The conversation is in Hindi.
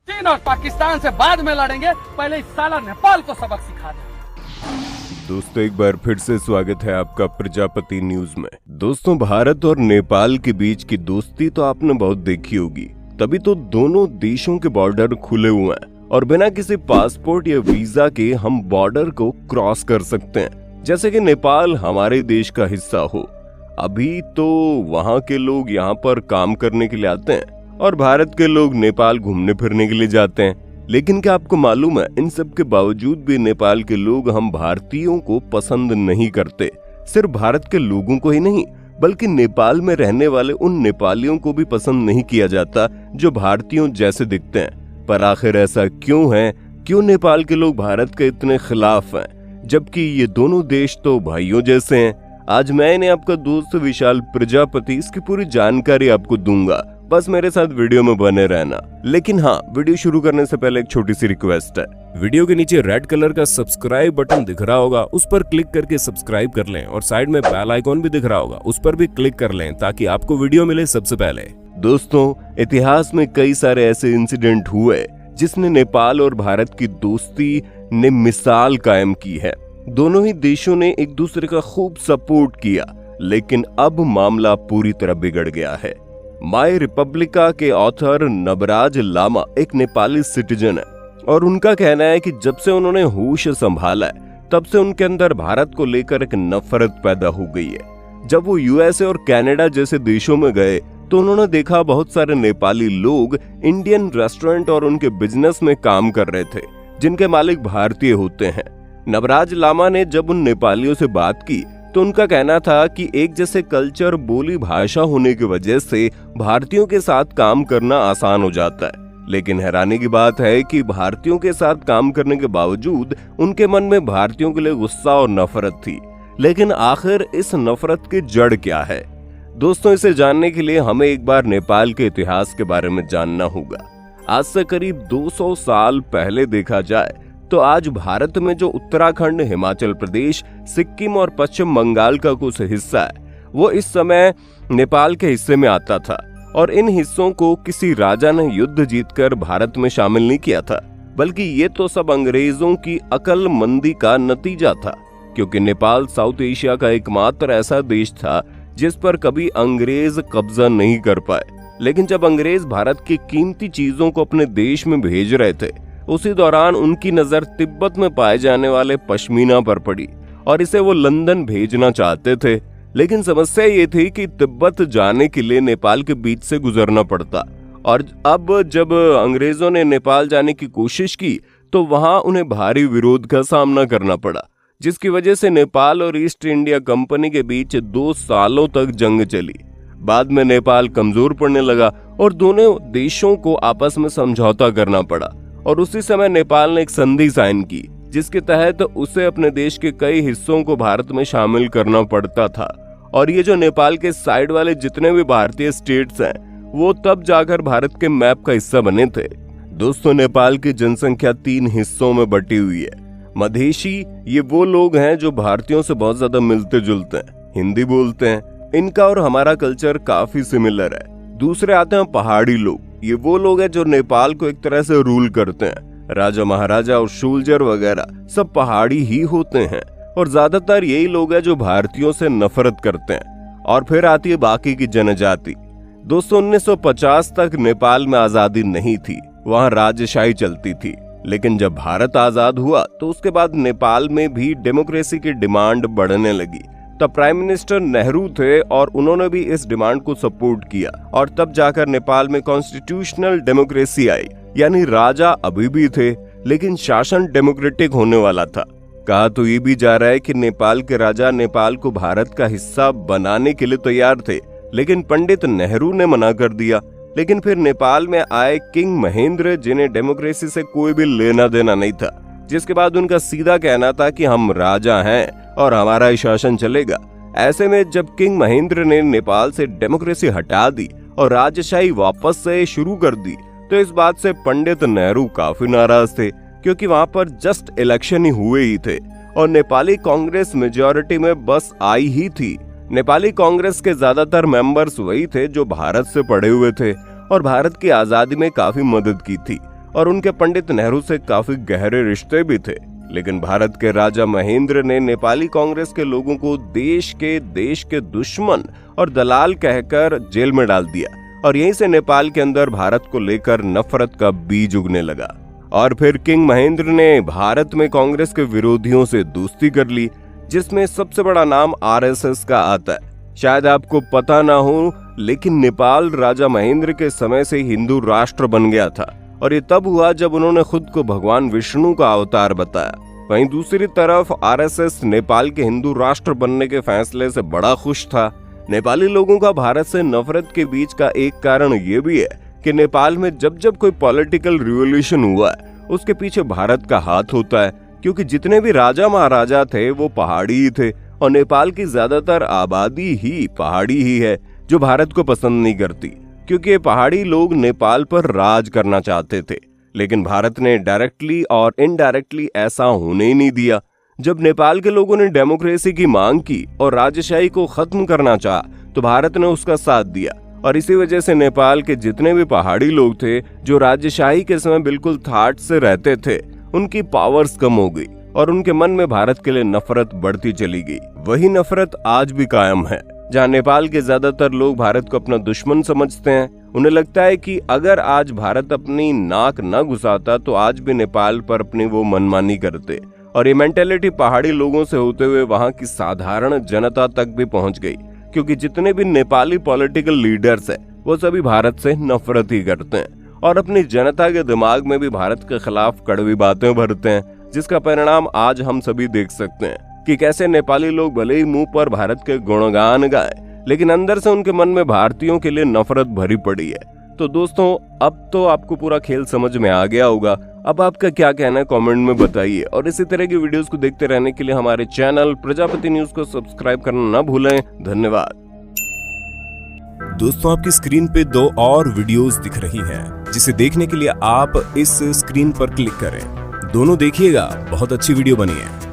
चीन और पाकिस्तान से बाद में लड़ेंगे, पहले इस साला नेपाल को सबक सिखा दे। दोस्तों एक बार फिर से स्वागत है आपका प्रजापति न्यूज में। दोस्तों भारत और नेपाल के बीच की दोस्ती तो आपने बहुत देखी होगी, तभी तो दोनों देशों के बॉर्डर खुले हुए हैं और बिना किसी पासपोर्ट या वीजा के हम बॉर्डर को क्रॉस कर सकते हैं, जैसे कि नेपाल हमारे देश का हिस्सा हो। अभी तो वहाँ के लोग यहाँ पर काम करने के लिए आते हैं और भारत के लोग नेपाल घूमने फिरने के लिए जाते हैं। लेकिन क्या आपको मालूम है, इन सब के बावजूद भी नेपाल के लोग हम भारतीयों को पसंद नहीं करते। सिर्फ भारत के लोगों को ही नहीं, बल्कि नेपाल में रहने वाले उन नेपालियों को भी पसंद नहीं किया जाता जो भारतीयों जैसे दिखते हैं। पर आखिर ऐसा क्यों है? क्यों नेपाल के लोग भारत के इतने खिलाफ हैं, जबकि ये दोनों देश तो भाइयों जैसे हैं? आज मैंने आपका दोस्त विशाल प्रजापति इसकी पूरी जानकारी आपको दूंगा, बस मेरे साथ वीडियो में बने रहना। लेकिन हाँ, वीडियो शुरू करने से पहले एक छोटी सी रिक्वेस्ट है। वीडियो के नीचे रेड कलर का सब्सक्राइब बटन दिख रहा होगा, उस पर क्लिक करके सब्सक्राइब कर लें और साइड में बेल आइकॉन भी दिख रहा होगा, उस पर भी क्लिक कर लें ताकि आपको वीडियो मिले सबसे पहले। दोस्तों इतिहास में कई सारे ऐसे इंसिडेंट हुए जिसने नेपाल और भारत की दोस्ती ने मिसाल कायम की है। दोनों ही देशों ने एक दूसरे का खूब सपोर्ट किया, लेकिन अब मामला पूरी तरह बिगड़ गया है। माय रिपब्लिका के ऑथर नबराज लामा एक नेपाली सिटीजन है और उनका कहना है कि जब से उन्होंने होश संभाला है तब से उनके अंदर भारत को लेकर एक नफरत पैदा हो गई है। जब वो यूएसए और कनाडा जैसे देशों में गए तो उन्होंने देखा बहुत सारे नेपाली लोग इंडियन रेस्टोरेंट और उनके बिजनेस में काम कर रहे थे, जिनके मालिक भारतीय होते हैं। नबराज लामा ने जब उन नेपालियों से बात की तो उनका कहना था कि एक जैसे कल्चर, बोली, भाषा होने की वजह से भारतीयों के साथ काम करना आसान हो जाता है। लेकिन हैरानी की बात है कि भारतीयों के साथ काम करने के बावजूद उनके मन में भारतीयों के लिए गुस्सा और नफरत थी। लेकिन आखिर इस नफरत की जड़ क्या है? दोस्तों इसे जानने के लिए हमें एक बार नेपाल के इतिहास के बारे में जानना होगा। आज से करीब 200 साल पहले देखा जाए तो आज भारत में जो उत्तराखंड, हिमाचल प्रदेश, सिक्किम और पश्चिम बंगाल का कुछ हिस्सा है, वो इस समय नेपाल के हिस्से में आता था और इन हिस्सों को किसी राजा ने युद्ध जीतकर भारत में शामिल नहीं किया था, बल्कि ये तो सब अंग्रेजों की अक्लमंदी का नतीजा था। क्योंकि नेपाल साउथ एशिया का एकमात्र ऐसा देश था जिस पर कभी अंग्रेज कब्जा नहीं कर पाए। लेकिन जब अंग्रेज भारत की कीमती चीजों को अपने देश में भेज रहे थे, उसी दौरान उनकी नजर तिब्बत में पाए जाने वाले पश्मीना पर पड़ी और इसे वो लंदन भेजना चाहते थे। लेकिन समस्या ये थी कि तिब्बत जाने के लिए नेपाल के बीच से गुजरना पड़ता और अब जब अंग्रेजों ने नेपाल जाने की कोशिश की तो वहां उन्हें भारी विरोध का सामना करना पड़ा, जिसकी वजह से नेपाल और ईस्ट इंडिया कंपनी के बीच 2 सालों तक जंग चली। बाद में नेपाल कमजोर पड़ने लगा और दोनों देशों को आपस में समझौता करना पड़ा और उसी समय नेपाल ने एक संधि साइन की, जिसके तहत उसे अपने देश के कई हिस्सों को भारत में शामिल करना पड़ता था। और ये जो नेपाल के साइड वाले जितने भी भारतीय स्टेट्स हैं, वो तब जाकर भारत के मैप का हिस्सा बने थे। दोस्तों नेपाल की जनसंख्या 3 हिस्सों में बटी हुई है। मधेशी, ये वो लोग हैं जो भारतीयों से बहुत ज्यादा मिलते जुलते हैं, हिंदी बोलते हैं, इनका और हमारा कल्चर काफी सिमिलर है। दूसरे आते हैं पहाड़ी लोग, ये वो लोग हैं जो नेपाल को एक तरह से रूल करते हैं। राजा महाराजा और शूलजर वगैरह सब पहाड़ी ही होते हैं और ज्यादातर यही लोग हैं जो भारतीयों से नफरत करते हैं। और फिर आती है बाकी की जनजाति। दोस्तों 1950 तक नेपाल में आजादी नहीं थी, वहाँ राजशाही चलती थी। लेकिन जब भारत आजाद हुआ तो उसके बाद नेपाल में भी डेमोक्रेसी की डिमांड बढ़ने लगी। तब प्राइम मिनिस्टर नेहरू थे और उन्होंने भी इस डिमांड को सपोर्ट किया और तब जाकर नेपाल में कॉन्स्टिट्यूशनल डेमोक्रेसी आई, यानी राजा अभी भी थे लेकिन शासन डेमोक्रेटिक होने वाला था। कहा तो ये भी जा रहा है कि नेपाल के राजा नेपाल को भारत का हिस्सा बनाने के लिए तैयार थे, लेकिन पंडित नेहरू ने मना कर दिया। लेकिन फिर नेपाल में आए किंग महेंद्र, जिन्हें डेमोक्रेसी से कोई भी लेना देना नहीं था, जिसके बाद उनका सीधा कहना था कि हम राजा हैं और हमारा ही शासन चलेगा। ऐसे में जब किंग महेंद्र ने नेपाल से डेमोक्रेसी हटा दी और राजशाही वापस से शुरू कर दी, तो इस बात से पंडित नेहरू काफी नाराज थे, क्योंकि वहां पर जस्ट इलेक्शन ही हुए ही थे और नेपाली कांग्रेस मेजॉरिटी में बस आई ही थी। नेपाली कांग्रेस के ज्यादातर मेंबर्स वही थे जो भारत से पढ़े हुए थे और भारत की आजादी में काफी मदद की थी और उनके पंडित नेहरू से काफी गहरे रिश्ते भी थे। लेकिन भारत के राजा महेंद्र ने नेपाली कांग्रेस के लोगों को देश के दुश्मन और दलाल कहकर जेल में डाल दिया और यहीं से नेपाल के अंदर भारत को लेकर नफरत का बीज उगने लगा। और फिर किंग महेंद्र ने भारत में कांग्रेस के विरोधियों से दोस्ती कर ली, जिसमें सबसे बड़ा नाम आरएसएस का आता है। शायद आपको पता ना हो, लेकिन नेपाल राजा महेंद्र के समय से हिंदू राष्ट्र बन गया था और ये तब हुआ जब उन्होंने खुद को भगवान विष्णु का अवतार बताया। वहीं दूसरी तरफ आरएसएस नेपाल के हिंदू राष्ट्र बनने के फैसले से बड़ा खुश था। नेपाली लोगों का भारत से नफरत के बीच का एक कारण ये भी है कि नेपाल में जब कोई पॉलिटिकल रिवॉल्यूशन हुआ है, उसके पीछे भारत का हाथ होता है, क्योंकि जितने भी राजा महाराजा थे वो पहाड़ी ही थे और नेपाल की ज्यादातर आबादी ही पहाड़ी ही है, जो भारत को पसंद नहीं करती, क्योंकि ये पहाड़ी लोग नेपाल पर राज करना चाहते थे। लेकिन भारत ने डायरेक्टली और इनडायरेक्टली ऐसा होने ही नहीं दिया। जब नेपाल के लोगों ने डेमोक्रेसी की मांग की और राजशाही को खत्म करना चाहा, तो भारत ने उसका साथ दिया और इसी वजह से नेपाल के जितने भी पहाड़ी लोग थे जो राजशाही के समय बिल्कुल ठाठ से रहते थे, उनकी पावर्स कम हो गई और उनके मन में भारत के लिए नफरत बढ़ती चली गई। वही नफरत आज भी कायम है, जहां नेपाल के ज्यादातर लोग भारत को अपना दुश्मन समझते हैं। उन्हें लगता है कि अगर आज भारत अपनी नाक न घुसाता तो आज भी नेपाल पर अपनी वो मनमानी करते, और ये मेंटेलिटी पहाड़ी लोगों से होते हुए वहां की साधारण जनता तक भी पहुंच गई, क्योंकि जितने भी नेपाली पॉलिटिकल लीडर्स हैं वो सभी भारत से नफरत ही करते हैं और अपनी जनता के दिमाग में भी भारत के खिलाफ कड़वी बातें भरते हैं, जिसका परिणाम आज हम सभी देख सकते हैं कि कैसे नेपाली लोग भले ही मुंह पर भारत के गुणगान गाएं, लेकिन अंदर से उनके मन में भारतीयों के लिए नफरत भरी पड़ी है। तो दोस्तों, अब तो आपको पूरा खेल समझ में आ गया होगा। अब आपका क्या कहना है कमेंट में बताइए, और इसी तरह की वीडियोस को देखते रहने के लिए हमारे चैनल प्रजापति न्यूज को सब्सक्राइब करना न भूलें। धन्यवाद। दोस्तों, आपकी स्क्रीन पे 2 और वीडियोस दिख रही हैं, जिसे देखने के लिए आप इस स्क्रीन पर क्लिक करें। दोनों देखिएगा, बहुत अच्छी वीडियो बनी है।